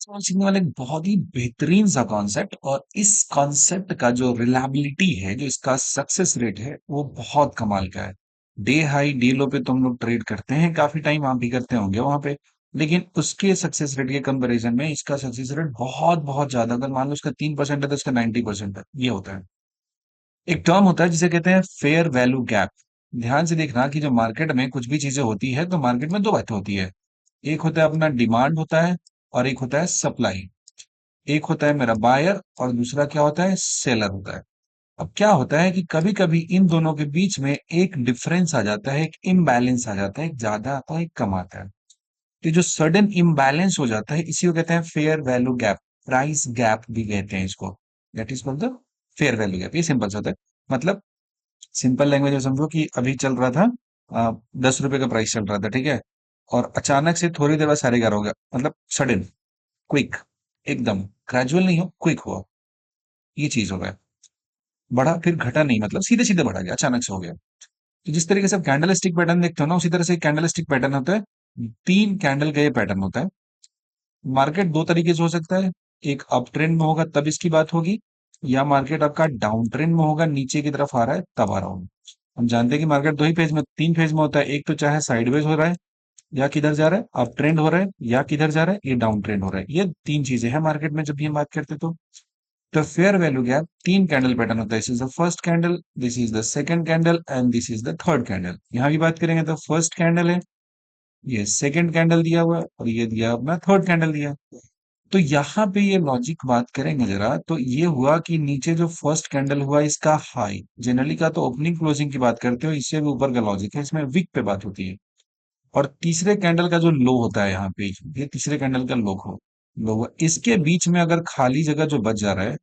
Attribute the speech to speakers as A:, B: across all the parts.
A: आज सीखने वाला एक बहुत ही बेहतरीन सा कॉन्सेप्ट, और इस कॉन्सेप्ट का जो रिलायबिलिटी है, जो इसका सक्सेस रेट है, वो बहुत कमाल का है। डे हाई डे लो पे तुम लोग ट्रेड करते हैं, काफी टाइम आप भी करते होंगे वहां पे। लेकिन उसके सक्सेस रेट के कंपैरिजन में इसका सक्सेस रेट बहुत बहुत ज्यादा, अगर मान लो इसका 3% है तो इसका 90% है, ये होता है। एक टर्म होता है जिसे कहते हैं फेयर वैल्यू गैप। ध्यान से देखना कि जब मार्केट में कुछ भी चीजें होती है तो मार्केट में दो बातें होती है। एक होता है अपना डिमांड होता है, और एक होता है सप्लाई। एक होता है मेरा बायर, और दूसरा क्या होता है, सेलर होता है। अब क्या होता है कि कभी कभी इन दोनों के बीच में एक डिफरेंस आ जाता है, एक इम्बैलेंस आ जाता है, एक ज्यादा आता है, एक कम आता है। तो जो सडन इम्बैलेंस हो जाता है, इसी को कहते हैं fair value gap. Price gap भी कहते हैं इसको। That is called the fair value gap. ये सिंपल सा होता है। मतलब सिंपल लैंग्वेज में समझो कि अभी चल रहा था 10 रुपए का प्राइस चल रहा था, ठीक है। और अचानक से थोड़ी देर बाद 11:30 हो गया, मतलब सडन, क्विक, एकदम ग्रेजुअल नहीं हो, क्विक हुआ। ये चीज हो गया। बढ़ा फिर घटा नहीं, मतलब सीधे सीधे बढ़ा गया, अचानक से हो गया। तो जिस तरीके से आप कैंडल स्टिक पैटर्न देखते हो ना, उसी तरह से कैंडल स्टिक पैटर्न होता है। 3 कैंडल का ये पैटर्न होता है। मार्केट दो तरीके से हो सकता है। एक अप ट्रेंड में होगा तब इसकी बात होगी, या मार्केट आपका डाउन ट्रेंड में होगा, नीचे की तरफ आ रहा है तब आ रहा होगा। हम जानते हैं कि मार्केट दो ही फेज में, 3 फेज में होता है। एक तो चाहे साइडवेज हो रहा है, या किधर जा रहा है, अप ट्रेंड हो रहा है, या किधर जा रहा है, ये डाउन ट्रेंड हो रहा है। ये 3 चीजें हैं मार्केट में जब भी हम बात करते हैं तो। The fair value gap 3 candle pattern होता है। This is the first candle, this is the second candle, and this is the third candle. यहाँ भी बात करेंगे तो फर्स्ट कैंडल है, ये सेकंड कैंडल दिया हुआ है, और ये दिया अपना थर्ड कैंडल दिया। तो यहाँ पे ये लॉजिक बात करेंगे जरा, तो ये हुआ कि नीचे जो फर्स्ट कैंडल हुआ इसका हाई, जनरली का तो ओपनिंग क्लोजिंग की बात करते हो, इससे भी ऊपर का लॉजिक है, इसमें वीक पे बात होती है। और तीसरे कैंडल का जो लो होता है यहाँ पे, ये तीसरे कैंडल का लो हो, लो हुआ, इसके बीच में अगर खाली जगह जो बच जा रहा है,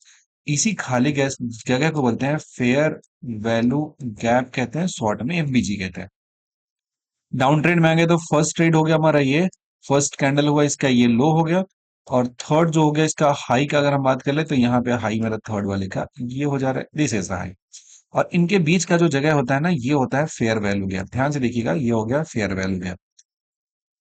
A: इसी खाली गैस जगह को बोलते हैं फेयर वैल्यू गैप, कहते हैं शॉर्ट में एफबीजी कहते हैं। डाउन ट्रेंड में आ गए तो फर्स्ट ट्रेड हो गया हमारा ये, फर्स्ट कैंडल हुआ इसका, ये लो हो गया। और थर्ड जो हो गया इसका हाई का, अगर हम बात कर ले तो यहाँ पे हाई मेरा थर्ड वाले का ये हो जा रहा है, दिस इज हाई। और इनके बीच का जो जगह होता है ना, ये होता है फेयर वैल्यू गैप। ध्यान से देखिएगा, ये हो गया फेयर वैल्यू गैप।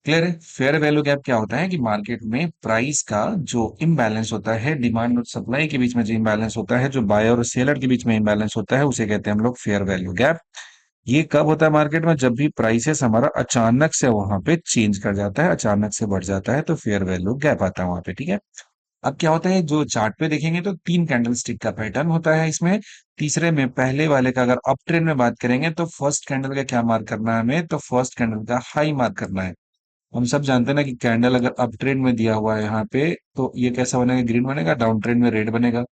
A: क्लियर है। फेयर वैल्यू गैप क्या होता है कि मार्केट में प्राइस का जो इम्बैलेंस होता है, डिमांड और सप्लाई के बीच में जो इम्बैलेंस होता है, जो बायर और सेलर के बीच में इम्बैलेंस होता है, उसे कहते हैं हम लोग फेयर वैल्यू गैप। ये कब होता है मार्केट में, जब भी प्राइसेस हमारा अचानक से वहां पे चेंज कर जाता है, अचानक से बढ़ जाता है, तो फेयर वैल्यू गैप आता है वहां पे, ठीक है। अब क्या होता है, जो चार्ट पे देखेंगे तो 3 कैंडल स्टिक का पैटर्न होता है इसमें। तीसरे में पहले वाले का अगर अप ट्रेंड में बात करेंगे तो फर्स्ट कैंडल का क्या मार्क करना है हमें, तो फर्स्ट कैंडल का हाई मार्क करना है। हम सब जानते हैं ना कि कैंडल अगर अप ट्रेंड में दिया हुआ है यहाँ पे, तो ये कैसा बनेगा, ग्रीन बनेगा, डाउन ट्रेंड में रेड बनेगा।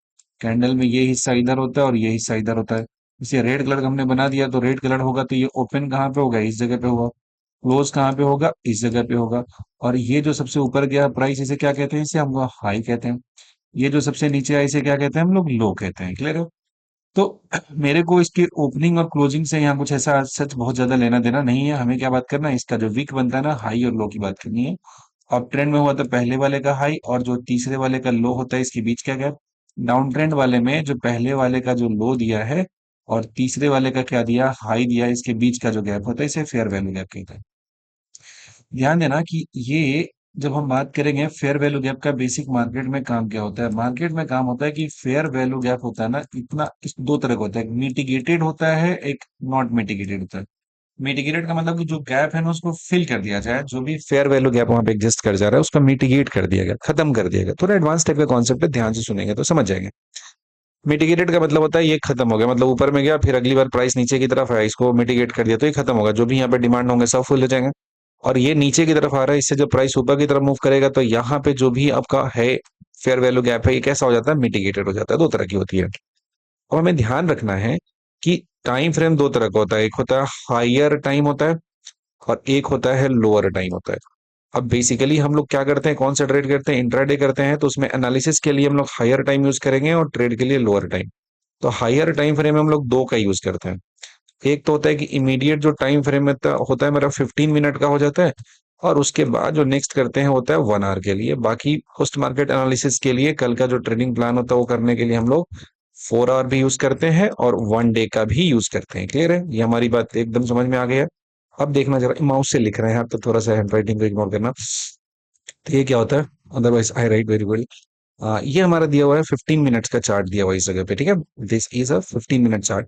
A: कैंडल में ये हिस्सा इधर होता है और ये हिस्सा इधर होता है। इसे रेड कलर हमने बना दिया, तो रेड कलर होगा तो ये ओपन कहाँ पे होगा, इस जगह पे होगा। क्लोज कहाँ पे होगा, इस जगह पे होगा। और ये जो सबसे ऊपर गया प्राइस, इसे क्या कहते हैं, इसे हम हाई कहते हैं। ये जो सबसे नीचे आया, इसे क्या कहते हैं हम लोग, लो कहते हैं। क्लियर है। तो मेरे को इसके ओपनिंग और क्लोजिंग से यहाँ कुछ ऐसा सच बहुत ज्यादा लेना देना नहीं है। हमें क्या बात करना है, इसका जो वीक बनता है ना, हाई और लो की बात करनी है। अप ट्रेंड में हुआ तो पहले वाले का हाई, और जो तीसरे वाले का लो होता है, इसके बीच क्या गैप। डाउन ट्रेंड वाले में जो पहले वाले का जो लो दिया है, और तीसरे वाले का क्या दिया, हाई दिया, इसके बीच का जो गैप होता है, इसे फेयर वैल्यू गैप कहते हैं। ध्यान देना कि ये, जब हम बात करेंगे फेयर वैल्यू गैप का, बेसिक मार्केट में काम क्या होता है, मार्केट में काम होता है कि फेयर वैल्यू गैप होता है ना, इतना इस दो तरह का होता है, एक मिटिगेटेड होता है, एक नॉट मिटिगेटेड होता है। मिटिगेटेड का मतलब कि जो गैप है ना, उसको फिल कर दिया जाए, जो भी फेयर वैल्यू गैप वहां पे एग्जिस्ट कर जा रहा है उसको मिटिगेट कर दिया गया, खत्म कर दिया गया। थोड़ा एडवांस टाइप का कॉन्सेप्ट है, ध्यान से सुनेंगे तो समझ जाएंगे। मिटिगेटेड का मतलब होता है ये खत्म हो गया, मतलब ऊपर में गया, फिर अगली बार प्राइस नीचे की तरफ है, इसको मिटिगेट कर दिया तो ये खत्म होगा, जो भी यहाँ पे डिमांड होंगे सब फुल हो जाएंगे। और ये नीचे की तरफ आ रहा है, इससे जब प्राइस ऊपर की तरफ मूव करेगा तो यहाँ पे जो भी आपका है फेयर वैल्यू गैप है, ये कैसा हो जाता है, मिटिगेटेड हो जाता है। दो तरह की होती है। और हमें ध्यान रखना है कि टाइम फ्रेम दो तरह का होता है, एक होता है हायर टाइम होता है, और एक होता है लोअर टाइम होता है। अब बेसिकली हम लोग क्या करते हैं, कौन सा ट्रेड करते हैं, इंट्राडे करते हैं, तो उसमें एनालिसिस के लिए हम लोग हायर टाइम यूज करेंगे, और ट्रेड के लिए लोअर टाइम। तो हायर टाइम फ्रेम में हम लोग दो का यूज करते हैं। एक तो होता है कि इमीडिएट जो टाइम फ्रेम होता है मेरा 15 मिनट का हो जाता है, और उसके बाद जो नेक्स्ट करते हैं होता है 1 आवर के लिए। बाकी पोस्ट मार्केट एनालिसिस के लिए कल का जो ट्रेडिंग प्लान होता है वो करने के लिए हम लोग 4 आवर भी यूज करते हैं, और 1 डे का भी यूज करते हैं। क्लियर है, ये हमारी बात एकदम समझ में आ गया। अब देखना जरा, माउस से लिख रहे हैं आप तो थोड़ा सा हैंड राइटिंग को इग्नोर करना। तो ये क्या होता है, otherwise I right very good. ये हमारा दिया हुआ है 15 मिनट्स का चार्ट दिया हुआ है इस जगह पे, ठीक है। This is a 15 minute chart.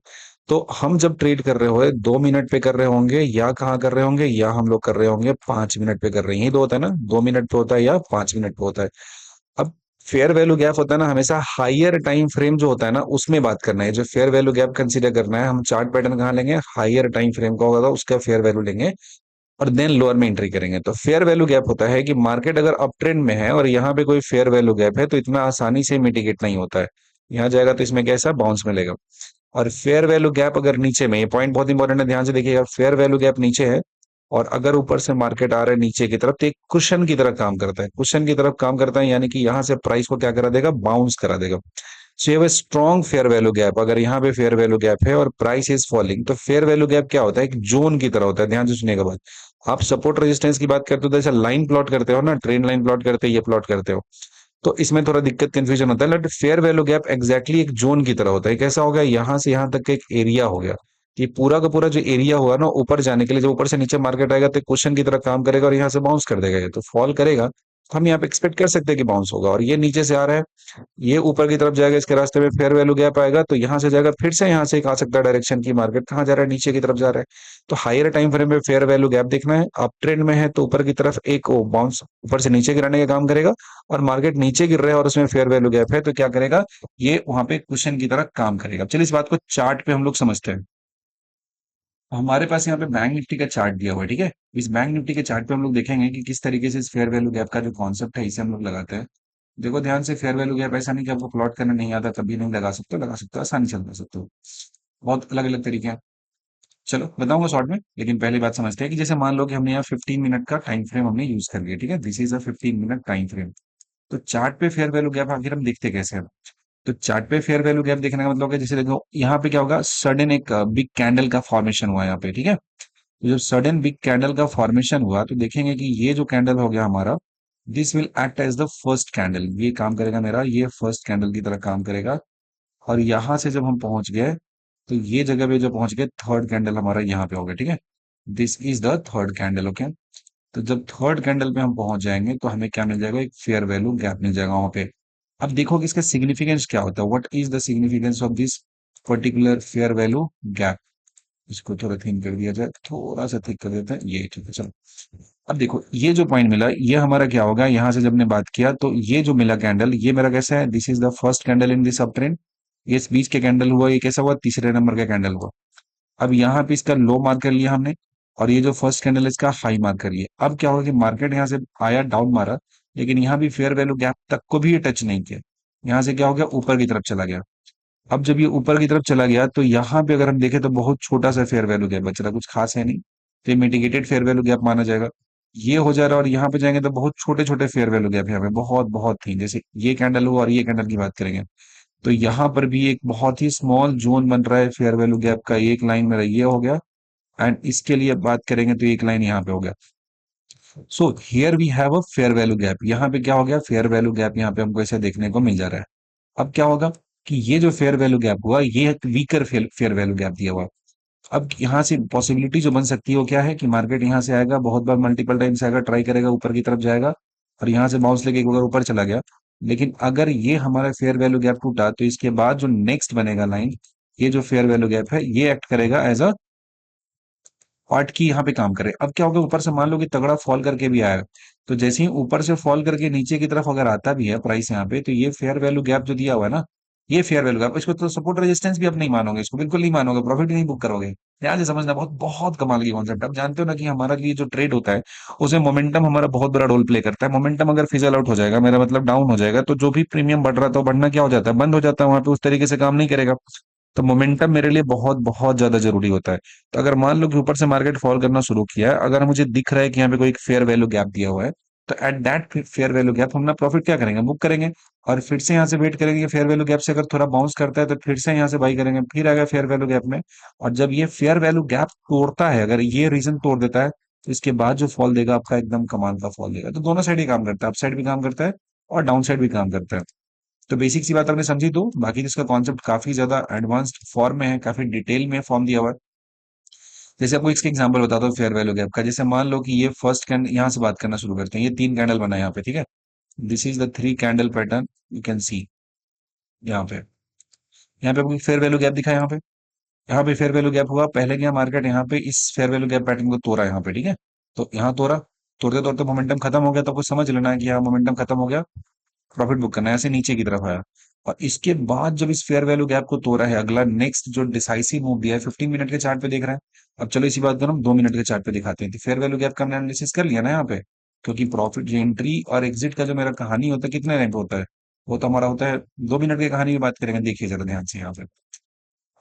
A: तो हम जब ट्रेड कर रहे हो 2 मिनट पे कर रहे होंगे, या कहाँ कर रहे होंगे, या हम लोग कर रहे होंगे 5 मिनट पे कर रहे हैं, यही दो होता है ना, 2 मिनट पे होता है या 5 मिनट पे होता है। अब फेयर वैल्यू गैप होता है ना, हमेशा हायर टाइम फ्रेम जो होता है ना उसमें बात करना है। जो फेयर वैल्यू गैप कंसीडर करना है, हम चार्ट पैटर्न कहाँ लेंगे, हायर टाइम फ्रेम का होगा तो उसका फेयर वैल्यू लेंगे, और देन लोअर में एंट्री करेंगे। तो फेयर वैल्यू गैप होता है कि मार्केट अगर अप ट्रेंड में है और यहाँ पे कोई फेयर वैल्यू गैप है तो इतना आसानी से मिटिगेट नहीं होता है। यहाँ जाएगा तो इसमें कैसा बाउंस मिलेगा। और फेयर वैल्यू गैप अगर नीचे में, ये पॉइंट बहुत इंपॉर्टेंट है, ध्यान से देखिएगा, फेयर वैल्यू गैप नीचे है और अगर ऊपर से मार्केट आ रहा है नीचे की तरफ तो एक कुशन की तरह काम करता है, कुशन की तरफ काम करता है, यानी कि यहाँ से प्राइस को क्या करा देगा, बाउंस करा देगा। सो ये स्ट्रॉन्ग फेयर वैल्यू गैप, अगर यहाँ पे फेयर वैल्यू गैप है और प्राइस इज फॉलिंग, तो फेयर वैल्यू गैप क्या होता है, एक जोन की तरह होता है। ध्यान से सुनिएगा बात। आप सपोर्ट रेजिस्टेंस की बात करते हो तो ऐसा लाइन प्लॉट करते हो ना, ट्रेन लाइन प्लॉट करते हो, ये प्लॉट करते हो, तो इसमें थोड़ा दिक्कत कंफ्यूजन होता है। But fair value gap exactly एक जोन की तरह होता है। कैसा हो गया, यहाँ से यहाँ तक का एक एरिया हो गया, ये पूरा का पूरा जो एरिया हुआ ना ऊपर जाने के लिए, जब ऊपर से नीचे मार्केट आएगा तो क्वेश्चन की तरह काम करेगा और यहाँ से बाउंस कर देगा, ये तो फॉल करेगा तो हम यहाँ पे एक्सपेक्ट कर सकते हैं कि बाउंस होगा। और ये नीचे से आ रहा है, ये ऊपर की तरफ जाएगा, इसके रास्ते में फेयर वैल्यू गैप आएगा तो यहाँ से जाएगा, फिर से यहाँ से एक आ सकता है डायरेक्शन की मार्केट कहाँ जा रहा है, नीचे की तरफ जा रहा है। तो हायर टाइम फ्रेम में फेयर वैल्यू गैप देखना है, अप ट्रेंड में है तो ऊपर की तरफ एक बाउंस ऊपर से नीचे गिराने का काम करेगा, और मार्केट नीचे गिर रहा है और उसमें फेयर वैल्यू गैप है तो क्या करेगा, ये वहां पे क्वेश्चन की तरह काम करेगा। चलिए इस बात को चार्ट पे हम लोग समझते हैं। हमारे पास यहाँ पे बैंक निफ्टी का चार्ट दिया हुआ है, ठीक है। इस बैंक निफ्टी के चार्ट पे हम लोग देखेंगे कि किस तरीके से इस फेयर वैल्यू गैप का जो कॉन्सेप्ट है इसे हम लोग लगाते हैं। देखो ध्यान से, फेयर वैल्यू गैप ऐसा नहीं कि आपको प्लॉट करना नहीं आता तभी नहीं लगा सकते, लगा सकते हो, आसानी से लगा सकते हो। बहुत अलग अलग तरीके हैं। चलो बताऊंगा शॉर्ट में, लेकिन पहली बात समझते हैं कि जैसे मान लो कि हमने यहाँ 15 मिनट का टाइम फ्रेम हमने यूज कर लिया, ठीक है, this is a 15 minute time frame. तो चार्ट पे फेयर वैल्यू गैप आखिर हम देखते कैसे हैं। तो चार्ट पे फेयर वैल्यू गैप देखने का मतलब है, जैसे देखो यहाँ पे क्या होगा, सडन एक बिग कैंडल का फॉर्मेशन हुआ यहाँ पे, ठीक है। तो जब सडन बिग कैंडल का फॉर्मेशन हुआ तो देखेंगे कि ये जो कैंडल हो गया हमारा, this will act as the first candle, ये काम करेगा मेरा, ये फर्स्ट कैंडल की तरह काम करेगा। और यहां से जब हम पहुंच गए तो ये जगह पे जो पहुंच गए, थर्ड कैंडल हमारा यहाँ पे हो गया, ठीक है। This is the third candle, okay. तो जब थर्ड कैंडल पे हम पहुंच जाएंगे तो हमें क्या मिल जाएगा, एक फेयर वैल्यू गैप मिल जाएगा वहां पे। अब देखो कि इसका सिग्निफिकेंस क्या होता है, what is the significance of this particular fair value gap. इसको थोड़ा थिन कर दिया जाए, थोड़ा सा थिक कर देते हैं, ये ठीक है, चलो। अब देखो ये जो पॉइंट मिला ये हमारा क्या होगा, यहाँ से जब ने बात किया तो ये जो मिला कैंडल, ये मेरा कैसा है, this is the first candle in this up trend. ये इस बीच के कैंडल हुआ, ये कैसा हुआ, तीसरे नंबर का कैंडल हुआ। अब यहाँ पे इसका लो मार्क कर लिया हमने, और ये जो फर्स्ट कैंडल है इसका हाई मार्क कर लिया। अब क्या होगा कि मार्केट यहाँ से आया, डाउन मारा, लेकिन यहाँ भी फेयर वैल्यू गैप तक को भी ये टच नहीं किया। यहाँ से क्या हो गया, ऊपर की तरफ चला गया। अब जब ये ऊपर की तरफ चला गया तो यहाँ पे अगर हम देखें तो बहुत छोटा सा फेयर वैल्यू गैप बच रहा है, कुछ खास है नहीं, तो ये मिटिगेटेड फेयर वैल्यू गैप माना जाएगा। ये हो जा रहा है, और यहाँ पे जाएंगे तो बहुत छोटे छोटे फेयर वैल्यू गैप यहाँ पे बहुत बहुत थी, जैसे ये कैंडल हुआ और ये कैंडल की बात करेंगे तो यहाँ पर भी एक बहुत ही स्मॉल जोन बन रहा है फेयर वैल्यू गैप का, एक लाइन मेरा ये हो गया, एंड इसके लिए बात करेंगे तो एक लाइन यहाँ पे हो गया। So here we have a fair value gap, यहाँ पे क्या हो गया, फेयर वैल्यू गैप यहाँ पे हमको ऐसे देखने को मिल जा रहा है। अब क्या होगा कि ये जो फेयर वैल्यू गैप हुआ, ये एक वीकर फेयर वैल्यू गैप दिया हुआ। अब यहाँ से पॉसिबिलिटी जो बन सकती है वो क्या है कि मार्केट यहाँ से आएगा, बहुत बार मल्टीपल टाइम्स आएगा, ट्राई करेगा, ऊपर की तरफ जाएगा, और यहाँ से बाउंस लेके एक बार ऊपर चला गया। लेकिन अगर ये हमारा फेयर वैल्यू गैप टूटा तो इसके बाद जो नेक्स्ट बनेगा लाइन, ये जो फेयर वैल्यू गैप है ये एक्ट करेगा एज अ पार्ट की, यहाँ पे काम करे। अब क्या होगा, ऊपर से मान लो कि तगड़ा फॉल करके भी आया, तो जैसे ही ऊपर से फॉल करके नीचे की तरफ अगर आता भी है प्राइस यहाँ पे, तो ये फेयर वैल्यू गैप जो दिया हुआ है ना, ये फेयर वैल्यू गैप, इसको तो सपोर्ट रेजिस्टेंस भी आप नहीं मानोगे, इसको बिल्कुल नहीं मानोगे, प्रॉफिट ही नहीं बुक करोगे। ध्यान से समझना, बहुत बहुत कमाल की कॉन्सेप्ट। आप जानते हो ना कि हमारा ये जो ट्रेड होता है उसमें मोमेंटम हमारा बहुत बड़ा रोल प्ले करता है। मोमेंटम अगर फिजल आउट हो जाएगा, मेरा मतलब डाउन हो जाएगा, तो जो भी प्रीमियम बढ़ रहा था वो बढ़ना क्या हो जाता है, बंद हो जाता है, वहां पे उस तरीके से काम नहीं करेगा। तो मोमेंटम मेरे लिए बहुत बहुत ज्यादा जरूरी होता है। तो अगर मान लो कि ऊपर से मार्केट फॉल करना शुरू किया है, अगर मुझे दिख रहा है कि यहाँ पे कोई एक फेयर वैल्यू गैप दिया हुआ है, तो at that fair value gap हम अपना प्रॉफिट क्या करेंगे, बुक करेंगे। और फिर से यहाँ से वेट करेंगे कि फेयर वैल्यू गैप से अगर थोड़ा बाउंस करता है तो फिर से यहाँ से बाई करेंगे, फिर आएगा फेयर वैल्यू गैप में। और जब ये फेयर वैल्यू गैप तोड़ता है, अगर ये रीजन तोड़ देता है, तो इसके बाद जो फॉल देगा आपका एकदम कमाल का फॉल देगा। तो दोनों साइड ही काम करता है, अप साइड भी काम करता है और डाउन साइड भी काम करता है। तो बेसिक सी बात आपने समझी, तो बाकी जिसका कॉन्सेप्ट काफी ज्यादा एडवांस्ड फॉर्म में है, काफी डिटेल में फॉर्म दिया हुआ है। जैसे आपको इसके एग्जांपल बताता हूँ फेयर वैल्यू गैप का। जैसे मान लो कि ये फर्स्ट कैंडल, यहाँ से बात करना शुरू करते हैं, ये तीन कैंडल बना है यहाँ पे, ठीक है। This is the three candle pattern, you can see यहाँ पे। यहाँ पे आपको फेयर वैल्यू गैप दिखा है यहाँ पे फेयर वैल्यू गैप हुआ, पहले क्या मार्केट यहाँ पे इस फेयर वैल्यू गैप पैटर्न को तोड़ा यहाँ पे, ठीक है। तो यहाँ तोड़ा, तोड़ते तोड़ते मोमेंटम खत्म हो गया, तो आपको समझ लेना है कि यहाँ मोमेंटम खत्म हो गया, प्रॉफिट बुक करना है, ऐसे नीचे की तरफ आया। और इसके बाद जब इस फेयर वैल्यू गैप को तोड़ा है, अगला नेक्स्ट जो डिसाइसिव मूव दिया है 15 मिनट के चार्ट पे देख रहे हैं। अब चलो इसी बात को हम 2 मिनट के चार्ट पे दिखाते हैं। तो फेयर वैल्यू गैप का हमने एनालिसिस कर लिया ना यहाँ पे, क्योंकि प्रॉफिट एंट्री और एग्जिट का जो मेरा कहानी होता है कितने टाइम पे होता है, वो तो हमारा होता है 2 मिनट की कहानी की बात करेंगे, देखिए जरा ध्यान से यहाँ पे।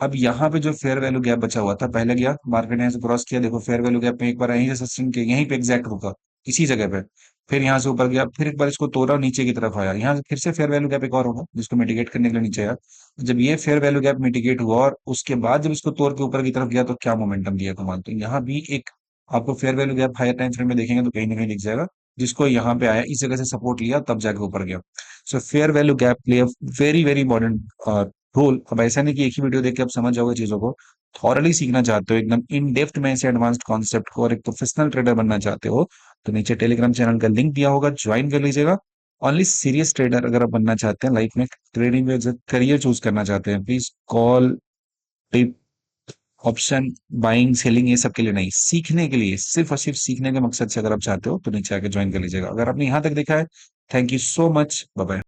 A: अब यहाँ पे जो फेयर वैल्यू गैप बचा हुआ था, पहले गया मार्केट ने यहाँ से क्रॉस किया, देखो फेयर वैल्यू गैप में एक बार यहीं से सस्टेन किया, यहीं पे एग्जैक्ट रुका, इसी जगह पे। फिर यहाँ से ऊपर गया, फिर एक बार इसको तोड़ा, नीचे की तरफ आया, यहाँ से फिर से फेयर वैल्यू गैप एक और होगा जिसको मिटिगेट करने के लिए नीचे आया। जब ये फेयर वैल्यू गैप मिटिगेट हुआ और उसके बाद जब इसको तोड़ के ऊपर की तरफ गया, तो क्या मोमेंटम दिया कमाल। तो यहाँ भी एक आपको fair value gap higher time frame में देखेंगे तो कहीं ना कहीं दिख जाएगा, जिसको यहाँ पे आया, इस जगह से सपोर्ट लिया, तब जाके ऊपर गया। So fair value gap play a very very important role. अब ऐसा नहीं कि एक ही वीडियो देख के आप समझ जाओगे चीजों को, थॉरली सीखना चाहते हो एकदम इन डेप्थ में ऐसे एडवांस्ड कॉन्सेप्ट को, और एक प्रोफेशनल ट्रेडर बनना चाहते हो, तो नीचे टेलीग्राम चैनल का लिंक दिया होगा, ज्वाइन कर लीजिएगा। ओनली सीरियस ट्रेडर अगर आप बनना चाहते हैं, लाइफ में ट्रेडिंग में करियर चूज करना चाहते हैं, please call, tip, option, buying selling ये सब के लिए नहीं, सीखने के लिए, सिर्फ और सिर्फ सीखने के मकसद से अगर आप चाहते हो तो नीचे आके ज्वाइन कर लीजिएगा। अगर आपने यहाँ तक देखा है, thank you so much, bye bye.